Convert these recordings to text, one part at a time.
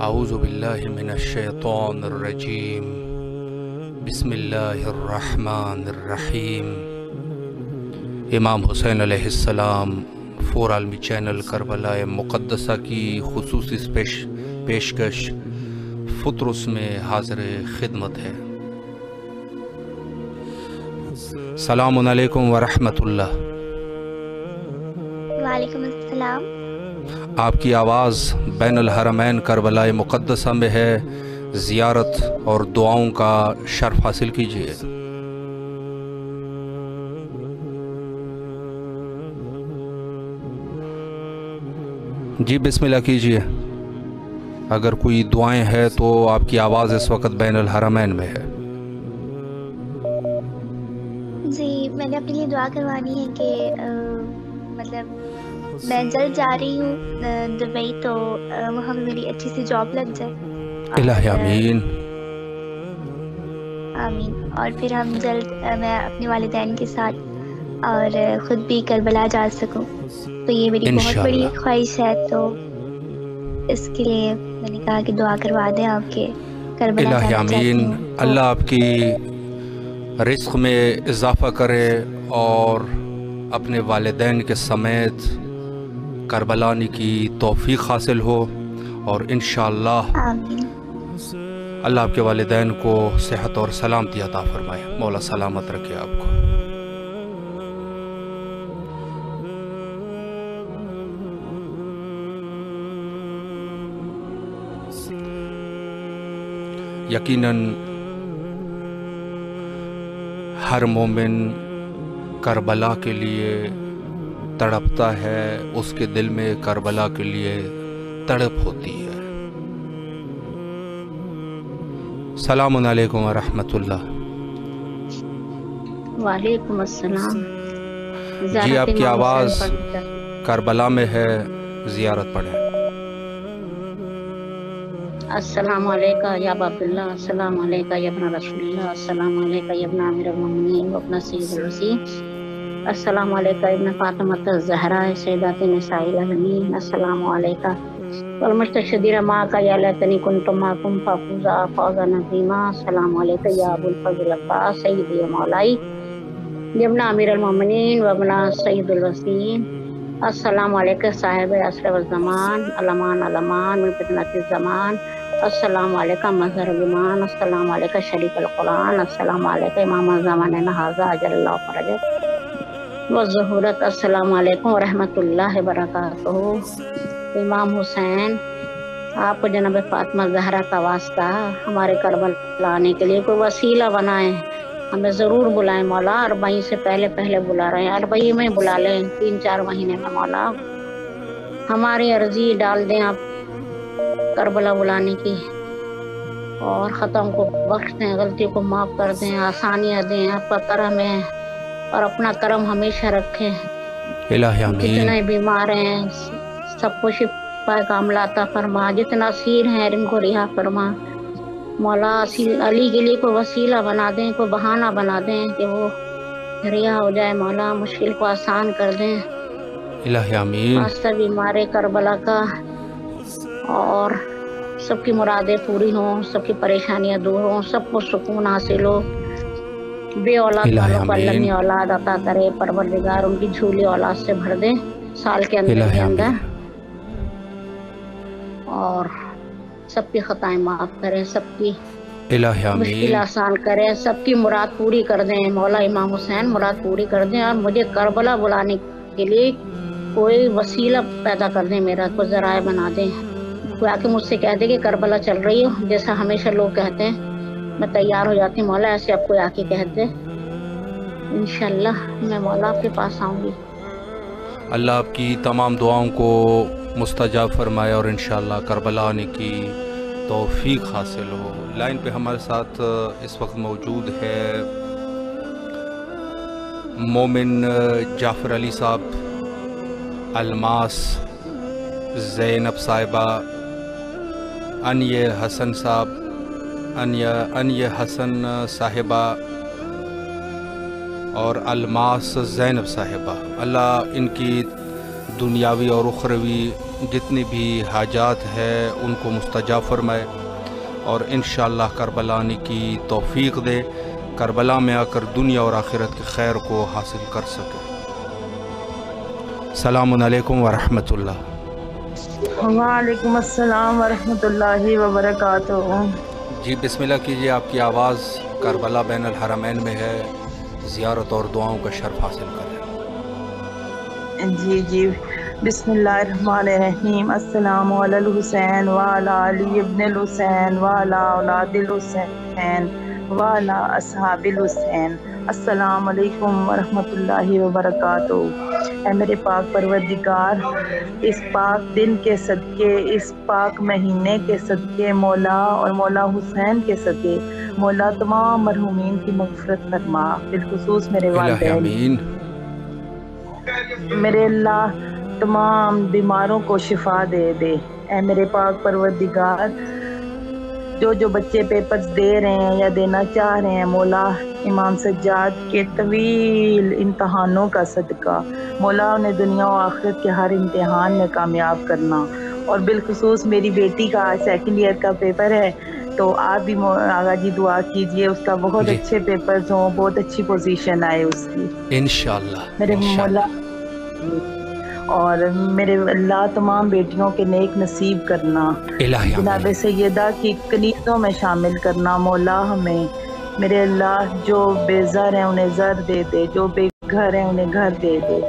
اعوذ باللہ من الشیطان الرجیم بسم اللہ الرحمن الرحیم۔ امام حسین علیہ السلام فور عالمی چینل کربلا مقدسہ کی خصوصی پیشکش فطرس میں حاضر خدمت ہے۔ السلام علیکم ورحمۃ اللہ۔ وعلیکم السلام۔ آپ کی آواز بین الحرمین کربلا مقدسہ میں ہے، زیارت اور دعاؤں کا شرف حاصل کیجیے۔ جی بسم اللہ کیجیے۔ اگر کوئی دعائیں ہیں تو آپ کی آواز اس وقت بین الحرمین میں ہے۔ جی میں نے اپنے لیے دعا کروانی ہے کہ مطلب میں جلد جا رہی ہوں دبئی، تو وہاں میری اچھی سی جاب لگ جائے۔ الہی آمین آمین۔ اور پھر ہم جلد میں اپنے والدین کے ساتھ اور خود بھی کربلا جا سکوں، تو یہ میری بہت بڑی خواہش ہے، تو اس کے لیے میں نے کہا کہ دعا کروا دیں آپ کے کربلا جانا چاہتی ہوں۔ الہی آمین۔ اللہ آپ کی رزق میں اضافہ کرے اور اپنے والدین کے سمیت کربلا آنے کی توفیق حاصل ہو، اور انشاءاللہ آمین۔ اللہ آپ کے والدین کو صحت اور سلامتی عطا فرمائے، مولا سلامت رکھے آپ کو۔ یقیناً ہر مومن کربلا کے لیے تڑپتا ہے، اس کے دل میں کربلا کے لیے تڑپ ہوتی ہے۔ السلام علیکم ورحمۃ اللہ۔ وعلیکم السلام۔ جی آپ کی آواز کربلا میں ہے، زیارت پڑھیں۔ السلام علیکم یا ابا عبداللہ، السلام علیکم یا ابن رسول اللہ، السلام علیکم یا ابن امیر المؤمنین و ابن سید الوصی، السلام علیکم ابن فاطمہ الزہرا سیدات نساء العالمین، السلام علیکم والمستشدیر معک یا لیتنی کنت معکم فافوز فوزا عظیما، السلام علیکم یا ابو الفضل عباس سیدی و مولائی یا ابن امیر المؤمنین و ابن سید الوصی، السلام علیکم صاحب عصر والزمان، علمان علمان من فتنۃ الزمان، السلام علیکم مظہر الایمان، السلام علیکم شریف القرآن، السلام علیکم امام زماننا ھذا اجل اللہ فرجہ والظہورت، السلام علیکم ورحمۃ اللہ وبرکاتہ۔ امام حسین، آپ کو جناب فاطمہ زہرا کا واسطہ ہمارے کربلا آنے کے لیے کوئی وسیلہ بنائیں، ہمیں ضرور بلائیں مولا، اربعین سے پہلے بلا رہے ہیں، اربعین میں بلا لیں، 3-4 مہینے میں مولا ہماری عرضی ڈال دیں آپ کربلا بلانے کی، اور خطاؤں کو بخش دیں، غلطی کو معاف کر دیں، آسانیاں دیں، آپ کا کرم ہے اور اپنا کرم ہمیشہ رکھیں۔ الہی آمین۔ جتنے بیمار ہیں سب کو شفا کاملہ عطا فرما، جتنا اسیر ہیں ان کو رہا فرما مولا، علی کے لیے کوئی وسیلہ بنا دیں، کوئی بہانہ بنا دیں کہ وہ رہا ہو جائے مولا، مشکل کو آسان کر دیں۔ الہی آمین۔ واسطہ بیمار کربلا کا، اور سب کی مرادیں پوری ہوں، سب کی پریشانیاں دور ہوں، سب کو سکون حاصل ہو، بے اولاد والوں کو اللہ نے اولاد عطا کرے، پروردگار ان کی جھولی اولاد سے بھر دے سال کے اندر، اور سب کی خطائیں معاف کرے، سب کی مشکل آسان کرے، سب کی مراد پوری کر دیں مولا، امام حسین مراد پوری کر دیں، اور مجھے کربلا بلانے کے لیے کوئی وسیلہ پیدا کر دیں، میرا کوئی ذرائع بنا دیں، کوئی آ کے مجھ سے کہہ دے کہ کربلا چل رہی ہو، جیسا ہمیشہ لوگ کہتے ہیں، میں تیار ہو جاتی ہوں مولا، ایسے آپ کوئی آ کے کہہ دے، انشاءاللہ میں مولا آپ کے پاس آؤں گی۔ اللہ آپ کی تمام دعاؤں کو مستجاب فرمائے اور انشاءاللہ کربلا آنے کی توفیق حاصل ہو۔ لائن پہ ہمارے ساتھ اس وقت موجود ہے مومن جعفر علی صاحب، الماس زینب صاحبہ، انیہ حسن صاحب، انیہ حسن صاحبہ اور الماس زینب صاحبہ۔ اللہ ان کی دنیاوی اور اخروی جتنی بھی حاجات ہے ان کو مستجاب فرمائے اور انشاءاللہ کربلا آنے کی توفیق دے، کربلا میں آ کر دنیا اور آخرت کے خیر کو حاصل کر سکے۔ السلام علیکم ورحمۃ اللہ۔ وعلیکم السلام ورحمۃ اللہ وبرکاتہ۔ جی بسم اللہ کیجیے، آپ کی آواز کربلا بین الحرمین میں ہے، زیارت اور دعاؤں کا شرف حاصل کریں۔ جی بسم اللہ الرحمن الرحیم۔ السلام علی الحسین وعلی علی ابن الحسین وعلی اولاد الحسین وعلی اصحاب الحسین۔ السلام علیکم ورحمۃ اللہ وبرکاتہ۔ اے میرے پاک پروردگار، اس پاک دن کے صدقے، اس پاک مہینے کے صدقے، مولا اور مولا حسین کے صدقے، مولا تمام مرحومین کی مغفرت فرما، بالخصوص میرے الہی والدین۔ آمین۔ میرے اللہ تمام بیماروں کو شفا دے دے۔ اے میرے پاک پروردگار، جو بچے پیپرز دے رہے ہیں یا دینا چاہ رہے ہیں، مولا امام سجاد کے طویل امتحانوں کا صدقہ، مولا انہیں دنیا و آخرت کے ہر امتحان میں کامیاب کرنا، اور بالخصوص میری بیٹی کا آج 2nd ایئر کا پیپر ہے، تو آپ بھی آغا جی دعا کیجئے اس کا بہت جی اچھے پیپرز ہوں، بہت اچھی پوزیشن آئے اس کی انشاءاللہ میرے مولا، اور میرے اللہ تمام بیٹیوں کے نیک نصیب کرنا، الہی جناب آمین۔ سیدہ کی کنیزوں میں شامل کرنا، مولا ہمیں میرے اللہ جو بے زر ہیں انہیں زر دے دے، جو بے گھر ہیں انہیں گھر دے دے،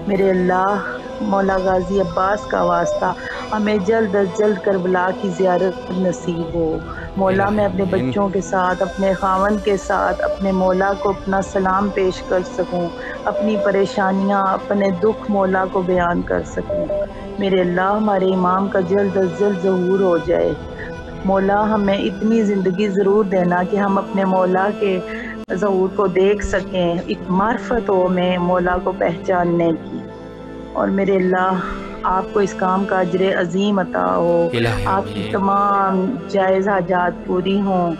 میرے اللہ مولا غازی عباس کا واسطہ ہمیں جلد از جلد کربلا کی زیارت نصیب ہو، مولا میں اپنے بچوں کے ساتھ، اپنے خاوند کے ساتھ اپنے مولا کو اپنا سلام پیش کر سکوں، اپنی پریشانیاں، اپنے دکھ مولا کو بیان کر سکوں، میرے اللہ ہمارے امام کا جلد از جلد ظہور ہو جائے، مولا ہمیں اتنی زندگی ضرور دینا کہ ہم اپنے مولا کے ظہور کو دیکھ سکیں، ایک معرفت ہو میں مولا کو پہچاننے کی، اور میرے اللہ آپ کو اس کام کا اجر عظیم عطا ہو، الہی آپ کی آمین۔ تمام جائز حاجات پوری ہوں،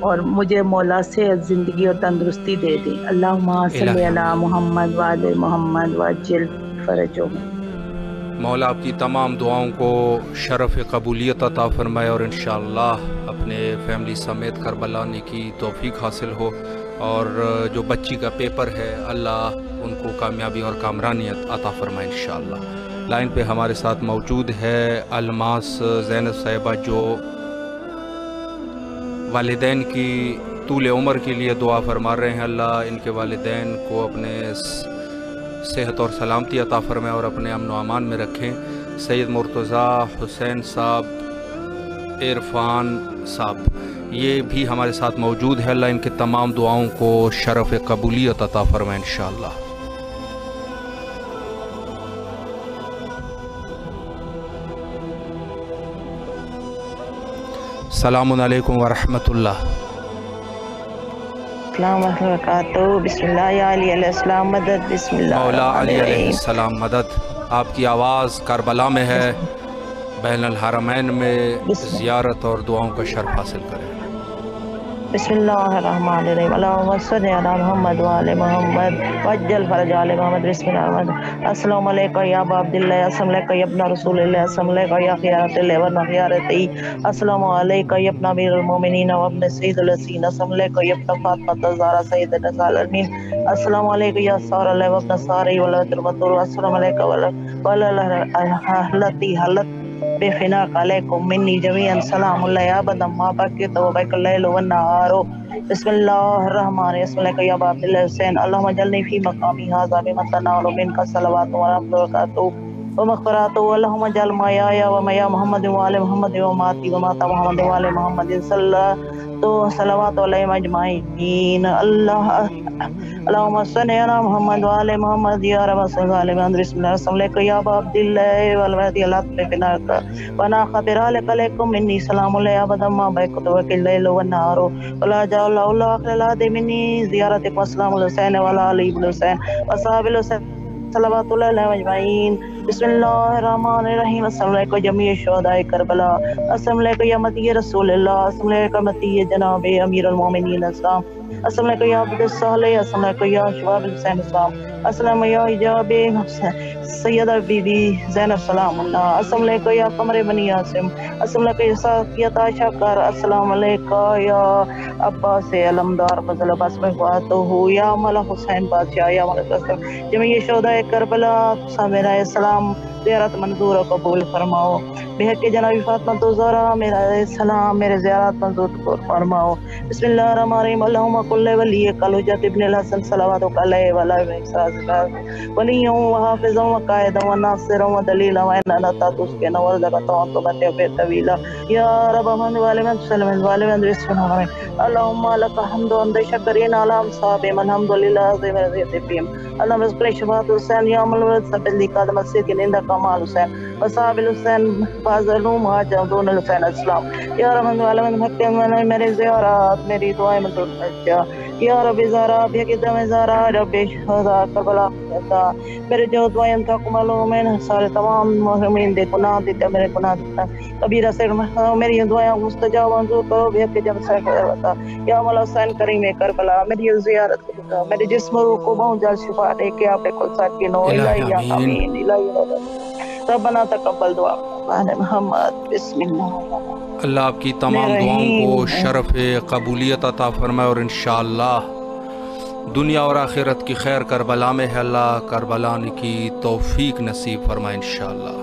اور مجھے مولا سے زندگی اور تندرستی دے دے۔ اللہم صلی الہی علی آمین۔ محمد وعلی محمد وعجل فرجہم۔ مولا آپ کی تمام دعاؤں کو شرف قبولیت عطا فرمائے اور انشاءاللہ اپنے فیملی سمیت کربلا آنے کی توفیق حاصل ہو، اور جو بچی کا پیپر ہے اللہ ان کو کامیابی اور کامرانی عطا فرمائے انشاءاللہ۔ لائن پہ ہمارے ساتھ موجود ہے الماس زینب صاحبہ، جو والدین کی طول عمر کے لیے دعا فرما رہے ہیں، اللہ ان کے والدین کو اپنے صحت اور سلامتی عطا فرمائے اور اپنے امن و امان میں رکھیں۔ سید مرتضیٰ حسین صاحب، عرفان صاحب، یہ بھی ہمارے ساتھ موجود ہے، اللہ ان کے تمام دعاؤں کو شرف قبولیت عطا فرمائے انشاءاللہ۔ السلام علیکم ورحمۃ اللہ۔ السلام علیکم وبرکاتہ۔ بسم اللہ یا علی علیہ السلام مدد، بسم اللہ مولا الرحمن علی علیہ الرحیم۔ السلام مدد۔ آپ کی آواز کربلا میں ہے، بین الحرمین میں زیارت اور دعاؤں کا شرف حاصل کریں۔ بسم اللہ الرحمن الرحیم۔ اللہم صلی علی محمد وعلی محمد وعجل فرج آل محمد۔ بسم اللہ الرحمن الرحیم۔ السلام علیکم یا ابا عبداللہ، السلام علیکم یا ابن رسول اللہ، السلام علیکم یا خیارت اللہ ورنہ خیارتی، السلام علیکم یا ابن امیر المومنین و ابن سید الحسین، السلام علیکم یا ابن فاطمہ الزہرا سید النساء العالمین، السلام علیکم یا سار اللہ و ابن ساری ولد المطور، السلام علیکم ولی حالت بخناق علیکم منی جمیعا سلام اللہ ابدا ما بقیت وبق اللیل والنہار بسم اللہ الرحمن الرحیم بسم اللہ یا باب الحسین اللہم اجلنی فی مقامی ھذا بما تنال منک الصلوات والبرکاتہ ومغفرات اللہم اجعل محیایا ومحیا محمد وآل محمد ومماتی ومات محمد وآل محمد صلوات علیہم اجمعین اللہم صلی علی محمد وآل محمد یا رب صلی علی محمد بسم اللہ السلام علیکم یا ابا عبداللہ والوحدی اللہ تبفناک وانا خبر علیکم منی سلام علیہ ابدا ما بیکت وکی اللیل والنہار ولا جعل اللہ آخر الہدی منی زیارتک وسلام الحسین والا علی بن حسین وصحاب الحسین صلوات اللہ علیہ اجمعین بسم اللہ الرحمن الرحیم السلام علیکم جمیع شہداء کربلا السلام علیکم یا متی رسول اللہ السلام علیکم متی جناب امیر المومنین السلام السلام علیکم یا عبد الصالح السلام علیکم یا شباب الحسین السلام السلام یا حجاب سیدہ بی بی زینب سلام اللہ السلام علیکم یا قمر بنی عاصم السلام علیکم یا ساقیت عائشہ کر السلام علیکم یا عباس علمدار فضل عباس بہواتہ یا مولا حسین بادشاہ یا مولا حسین جمیع شہداء کربلا میرا السلام زیارت منظور و قبول فرماؤ بحق جناب فاطمہ الزہرا میرا السلام میرے زیارت منظور فرماؤ بسم اللہ الرحمن الرحیم اللہم کل ولی حجت ابن الحسن صلواتک علیہ وعلیہ ولی وحافظ وقائد وناصر ودلیل وإننا تسكن ورزقك وتمتع طويلا يا رب من والمن سلم والمن رسولنا اللهم لك الحمد وانت شكرين على امصاب من الحمد لله عظيم الذين اللهم اذكر شفاعة حسين يوم الولد ثبت لي قدم الصدق عندك كمال حسين وصحاب الحسين فازلوا مهاجر دون الحسين الاسلام يا رب من والمن حكم من میری زیارات میری دعائیں منظور فرما یا رب زارات یا کتاب زارات رب شہداء کربلا میرے جو دعائیں تک معلوم ہے سارے تمام محرومین دے گناہ دیتے میرے گناہ دیتا کبیرہ سے میری دعائیں مستجاب منظور کرو بے جب سے کرتا یا مولا حسین کریم کربلا میری زیارت کرو میرے جسم کو بہت جلد شفا دے کے آپ کو ساکینو الہی آمین الہی ربنا تقبل دعا محمد بسم اللہ اللہ آپ کی تمام دعاؤں کو شرف قبولیت عطا فرمائے اور انشاءاللہ دنیا اور آخرت کی خیر کربلا میں ہے اللہ کربلا کی توفیق نصیب فرمائے انشاءاللہ۔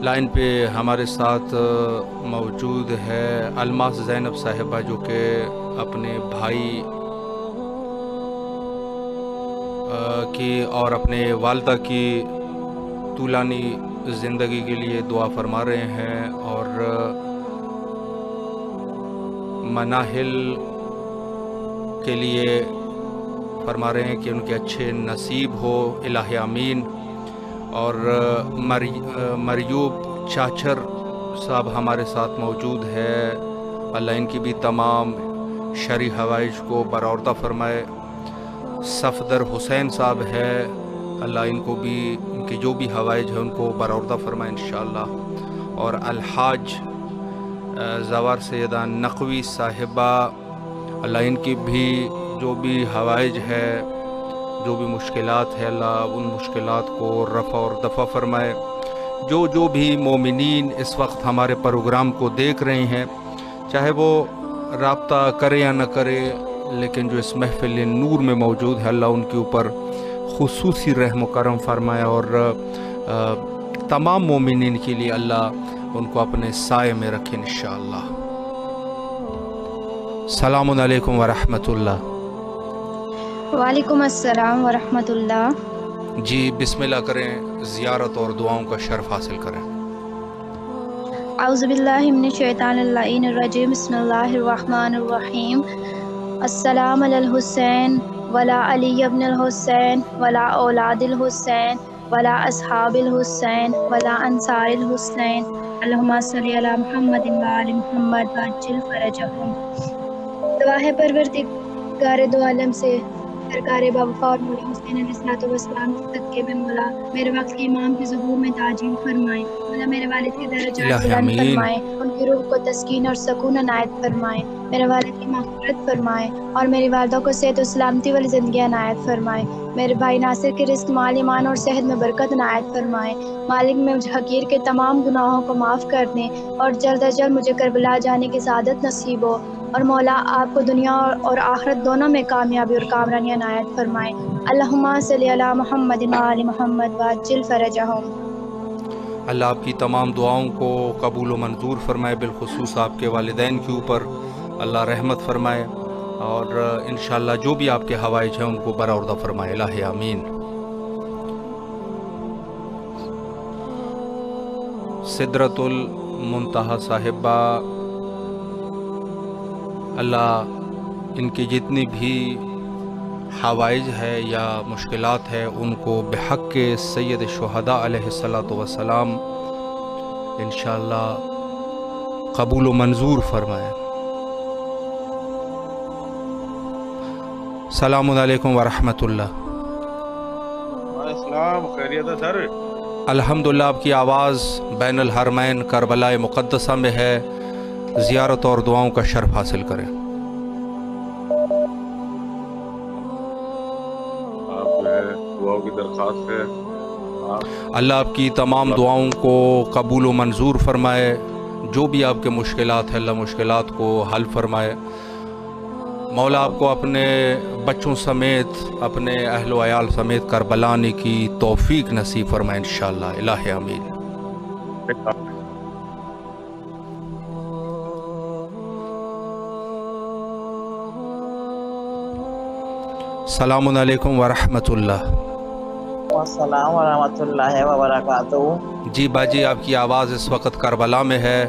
لائن پہ ہمارے ساتھ موجود ہے الماس زینب صاحبہ جو کہ اپنے بھائی کی اور اپنے والدہ کی طولانی زندگی کے لیے دعا فرما رہے ہیں اور مناہل کے لیے فرما رہے ہیں کہ ان کے اچھے نصیب ہو الہ آمین۔ اور مریوب چاچر صاحب ہمارے ساتھ موجود ہے، اللہ ان کی بھی تمام شرعی حوائج کو برآوردہ فرمائے۔ صفدر حسین صاحب ہے، اللہ ان کو بھی ان کے جو بھی حوائج ہیں ان کو برآوردہ فرمائے انشاءاللہ۔ اور الحاج زوار سیدہ نقوی صاحبہ، اللہ ان کی بھی جو بھی حوائج ہے جو بھی مشکلات ہے اللہ ان مشکلات کو رفع اور دفع فرمائے۔ جو بھی مومنین اس وقت ہمارے پروگرام کو دیکھ رہے ہیں، چاہے وہ رابطہ کرے یا نہ کرے، لیکن جو اس محفل نور میں موجود ہے اللہ ان کے اوپر خصوصی رحم و کرم فرمائے اور تمام مومنین کے لیے اللہ ان کو اپنے سائے میں رکھے انشاءاللہ۔ السلام علیکم ورحمۃ اللہ۔ وعلیکم السلام ورحمۃ اللہ۔ جی بسم اللہ کریں، زیارت اور دعاؤں کا شرف حاصل کریں۔ اعوذ باللہ من الشیطان اللعین الرجیم، بسم اللہ الرحمن الرحیم۔ السلام علی الحسین ولا علی ابن الحسین ولا اولاد الحسین ولا اصحاب الحسین ولا انصار الحسین، اللہم صلی علی محمد وآل محمد وعجل فرجہم۔ دعا ہے پروردگار دو عالم سے سرکار باوفا اور مولا حسین علیہ السلام کے صدقے میں مولا میرے وقت کے امام کے ظہور میں تعظیم فرمائیں، مولا میرے والد کے درجات بلند فرمائیں، ان کی روح کو تسکین اور سکون عنایت فرمائیں، میرے والد کی مغفرت فرمائیں اور میری والدہ کو صحت و سلامتی والی زندگی عنایت فرمائیں، میرے بھائی ناصر کے رزق مال ایمان اور صحت میں برکت عنایت فرمائیں، مالک میں مجھے حقیر کے تمام گناہوں کو معاف کر دیں اور جلد از جلد مجھے کربلا جانے کی سعادت نصیب ہو، اور مولا آپ کو دنیا اور آخرت دونوں میں کامیابی اور کامرانی عنایت فرمائیں۔ اللہم صلی علی محمد وآل محمد وعجل فرجہم۔ اللہ آپ کی تمام دعاؤں کو قبول و منظور فرمائے، بالخصوص آپ کے والدین کے اوپر اللہ رحمت فرمائے، اور انشاءاللہ جو بھی آپ کے حوائج ہیں ان کو برآوردہ فرمائے، الہ آمین۔ سدرۃ المنتہا صاحبہ، اللہ ان کی جتنی بھی حوائج ہے یا مشکلات ہے ان کو بحق کے سید الشہداء علیہ السلام انشاءاللہ قبول و منظور فرمائے۔ السلام علیکم ورحمۃ اللہ۔ السلام، خیریت ہے سر؟ الحمدللہ، آپ کی آواز بین الحرمین کربلا مقدسہ میں ہے، زیارت اور دعاؤں کا شرف حاصل کریں۔ دعاؤں کی درخواست ہے، اللہ آپ کی تمام دعاؤں کو قبول و منظور فرمائے، جو بھی آپ کے مشکلات ہیں اللہ مشکلات کو حل فرمائے، مولا آپ کو اپنے بچوں سمیت اپنے اہل و عیال سمیت کربلا آنے کی توفیق نصیب فرمائے انشاءاللہ، الہ آمین۔ السلام علیکم ورحمۃ اللہ۔ السلام ورحمۃ اللہ وبرکاتہ۔ جی باجی، آپ کی آواز اس وقت کربلا میں ہے،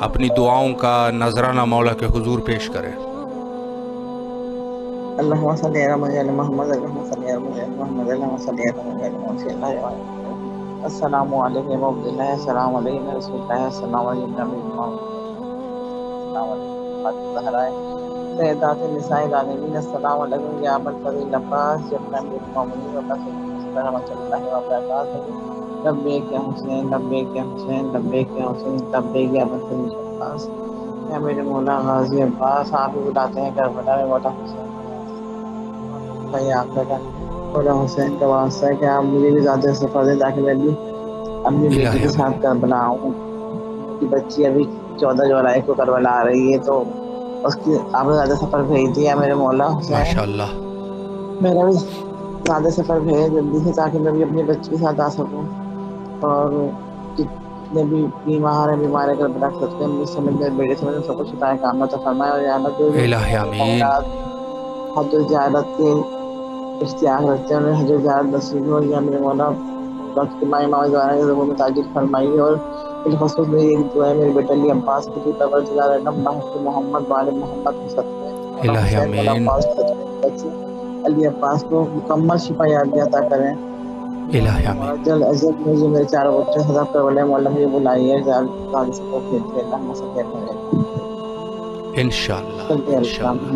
اپنی دعاؤں کا نذرانہ مولا کے حضور پیش کریں۔ اللہم صلی علی محمد، اللہم صلی علی محمد، اللہم صلی علی محمد۔ السلام علیکم عبد اللہ، السلام علیکم رسول اللہ، السلام علیکم نبی محمد، السلام علیکم فاطمہ زہرا سیدات النساء العالمین، السلام علیکم یا ابا الفضل عباس ابن امیر المومنین رحمۃ اللہ وبرکاتہ۔ لبیک یا حسین، لبیک یا حسین، لبیک یا حسین، لبیک یا ابا الفضل عباس۔ یا میرے مولا غازی عباس، آپ ہی بلاتے ہیں کربلا میں مولا حسین مولا حسین کا واسطہ ہے کہ آپ مجھے بھی زیادہ سفر دیں تاکہ میں بھی اپنی بیٹی کے ساتھ کربلا آؤں۔ کی بچی ابھی 14 جولائی کو کربلا آ رہی ہے، تو اس کی آپ نے زیادہ سفر بھیج دیا میرے مولا حسین، ماشاءاللہ میرا بھی زیادہ سفر بھیج جلدی سے تاکہ میں بھی اپنی بچی کے ساتھ آ سکوں، اور جتنے بھی بیمار ہیں بیمار کربلا کرتے ہیں، مجھ سمجھ میرے بیٹے سمجھ سب کچھ شفا کاملہ عطا فرمائے، اور یہاں جو الہ آمین۔ حج زیارت کے اشتیاق رکھتے ہیں انہیں حج زیارت نصیب ہو، یا میرے مولا وقت مائی ماں زمانے کے ضرور میں تاجر فرمائی، اور بالخصوص میری ایک دعا ہے میرے بیٹے علی عباس کی بھی پروردگار عالم بحق محمد وآل محمد کے صدقے الہ آمین۔ علی عباس کو مکمل شفا یابی عطا کریں، الہ آمین۔ جلد از جلد مجھے میرے چاروں بچوں سے سب کربلا مولا مجھے بلائیے، زیادہ سے بھیج دے اللہ صلی اللہ انشاءاللہ انشاءاللہ۔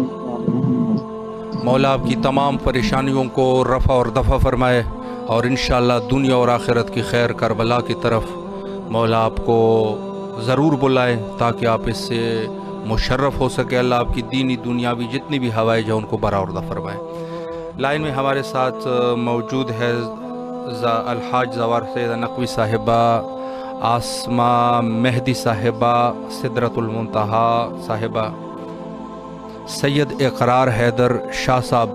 مولا آپ کی تمام پریشانیوں کو رفع اور دفع فرمائے، اور انشاءاللہ دنیا اور آخرت کی خیر کربلا کی طرف مولا آپ کو ضرور بلائے تاکہ آپ اس سے مشرف ہو سکے۔ اللہ آپ کی دینی دنیاوی جتنی بھی حوائج ہیں ان کو برآوردہ فرمائے۔ لائن میں ہمارے ساتھ موجود ہے الحاج زوار سیدہ نقوی صاحبہ، آسمہ مہدی صاحبہ، سدرۃ المنتہا صاحبہ، سید اقرار حیدر شاہ صاحب،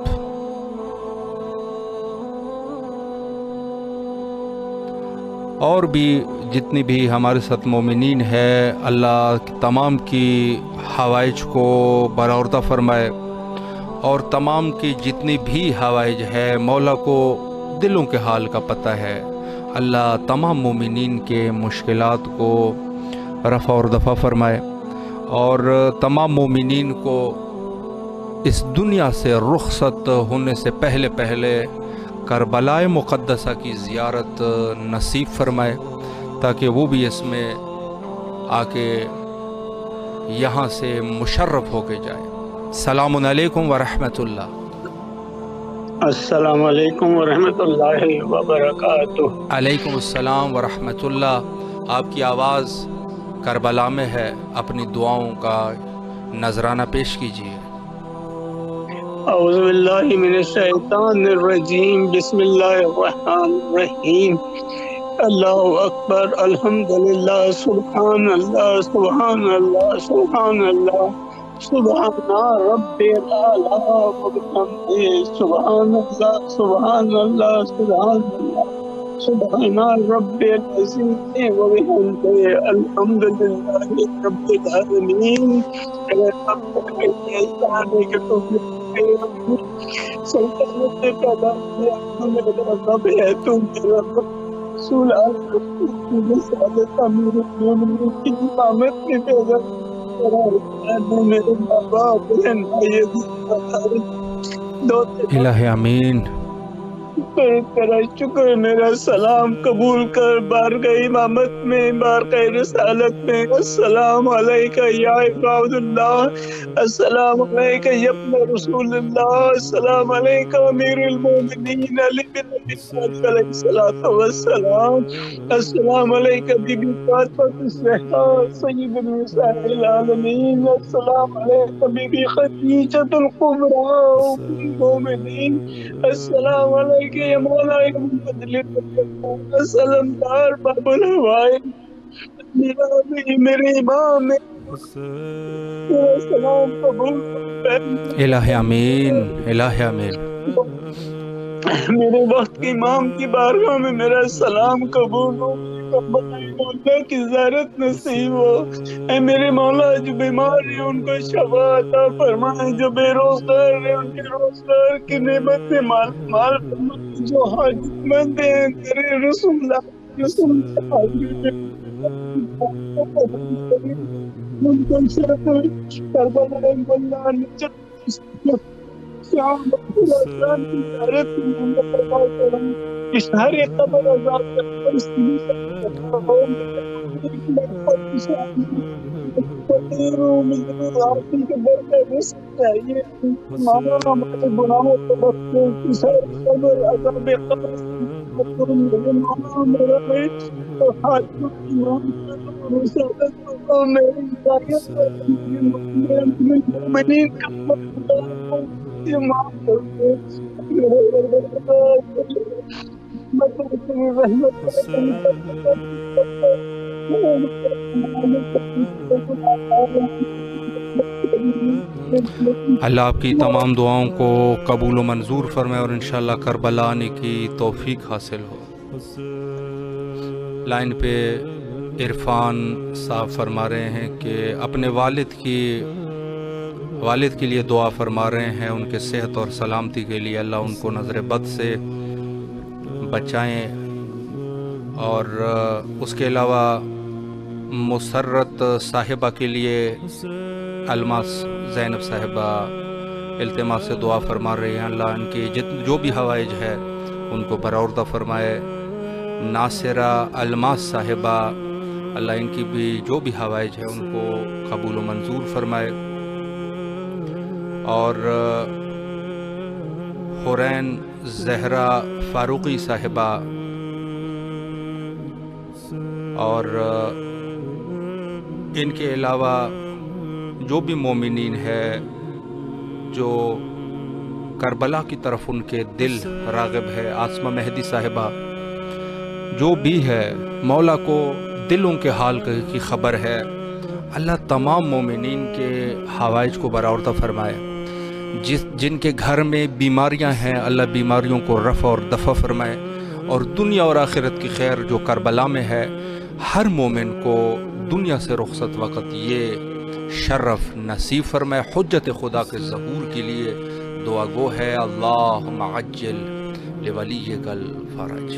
اور بھی جتنی بھی ہمارے ساتھ مومنین ہے، اللہ تمام کی حوائج کو برآوردہ فرمائے، اور تمام کی جتنی بھی حوائج ہے مولا کو دلوں کے حال کا پتہ ہے، اللہ تمام مومنین کے مشکلات کو رفع اور دفع فرمائے، اور تمام مومنین کو اس دنیا سے رخصت ہونے سے پہلے کربلا مقدسہ کی زیارت نصیب فرمائے، تاکہ وہ بھی اس میں آ کے یہاں سے مشرف ہو کے جائے۔ السلام علیکم ورحمۃ اللہ۔ السلام علیکم ورحمۃ اللہ وبرکاتہ۔ علیکم السلام ورحمۃ اللہ۔ آپ کی آواز کربلا میں ہے، اپنی دعاؤں کا نذرانہ پیش کیجیے۔ اعوذ باللہ من الشیطان الرجیم، بسم اللہ الرحمن الرحیم۔ اللہ اکبر، الحمدللہ، سبحان اللہ سبحان اللہ سبحان اللہ، سبحان رب الاعلی وبحمدہ، سبحان اللہ سبحان اللہ سبحان اللہ، سبحان رب العظیم و بحمدہ الحمدللہ رب العالمین۔ اے رب کے توفیق سلطنت پیدا کیا میرا رب ہے، تو میرا رسول اللہ امیر المومنین کی امامت میں پیدا کرا میرے ماں باپ بہن بھائی الہ آمین۔ تیرا شکر، میرا سلام قبول کر بارگاہ امامت میں، بارگاہ رسالت میں۔ السلام علیکہ یا عباد اللہ، السلام علیکہ یا ابن رسول اللہ، السلام علیکہ امیر المومنین علی بن ابی طالب علیہ الصلوۃ والسلام، السلام علیکہ بی بی فاطمہ الزہرا سید النساء العالمین، السلام علیکہ بی بی خدیجہ الکبریٰ ام المومنین، السلام علیکہ یا مولا سلمدار باب الہوائے میرے امام، میرا سلام قبول کر۔ الہ آمین، الہ آمین۔ میرے وقت کے امام کی بارگاہ میں میرا سلام قبول ہو، مولا کی زیارت نصیب ہو۔ اے میرے مولا، جو بیمار ہیں ان کو شفا عطا فرمائے، جو بے روزگار ہیں ان کے روزگار کی نعمت سے مال فرمائے، جو حاجت مند ہیں تیرے رسول اللہ رسول کربلا مولا نجات شام بخیران کی زیارت اشہار قبر عذاب چاہیے ہمارے گناہوں کو بخشے، اشہار قبر عذاب قبر میرا اللہ آپ کی تمام دعاؤں کو قبول و منظور فرمائے اور انشاءاللہ کربلا آنے کی توفیق حاصل ہو۔ لائن پہ عرفان صاحب فرما رہے ہیں کہ اپنے والد کے لیے دعا فرما رہے ہیں، ان کے صحت اور سلامتی کے لیے اللہ ان کو نظر بد سے بچائیں، اور اس کے علاوہ مسرت صاحبہ کے لیے الماس زینب صاحبہ التماس سے دعا فرما رہے ہیں، اللہ ان کی جو بھی حوائج ہے ان کو برآوردہ فرمائے۔ ناصرہ الماس صاحبہ، اللہ ان کی بھی جو بھی حوائج ہے ان کو قبول و منظور فرمائے۔ اور حورین زہرا فاروقی صاحبہ اور ان کے علاوہ جو بھی مومنین ہے جو کربلا کی طرف ان کے دل راغب ہے، آسمہ مہدی صاحبہ، جو بھی ہے مولا کو دلوں کے حال کی خبر ہے، اللہ تمام مومنین کے حوائج کو برآوردہ فرمائے۔ جن کے گھر میں بیماریاں ہیں اللہ بیماریوں کو رفع اور دفع فرمائے، اور دنیا اور آخرت کی خیر جو کربلا میں ہے، ہر مومن کو دنیا سے رخصت وقت یہ شرف نصیب فرمائے۔ حجت خدا کے ظہور کے لیے دعا گو ہے، اللہم عجل لولیک الفرج۔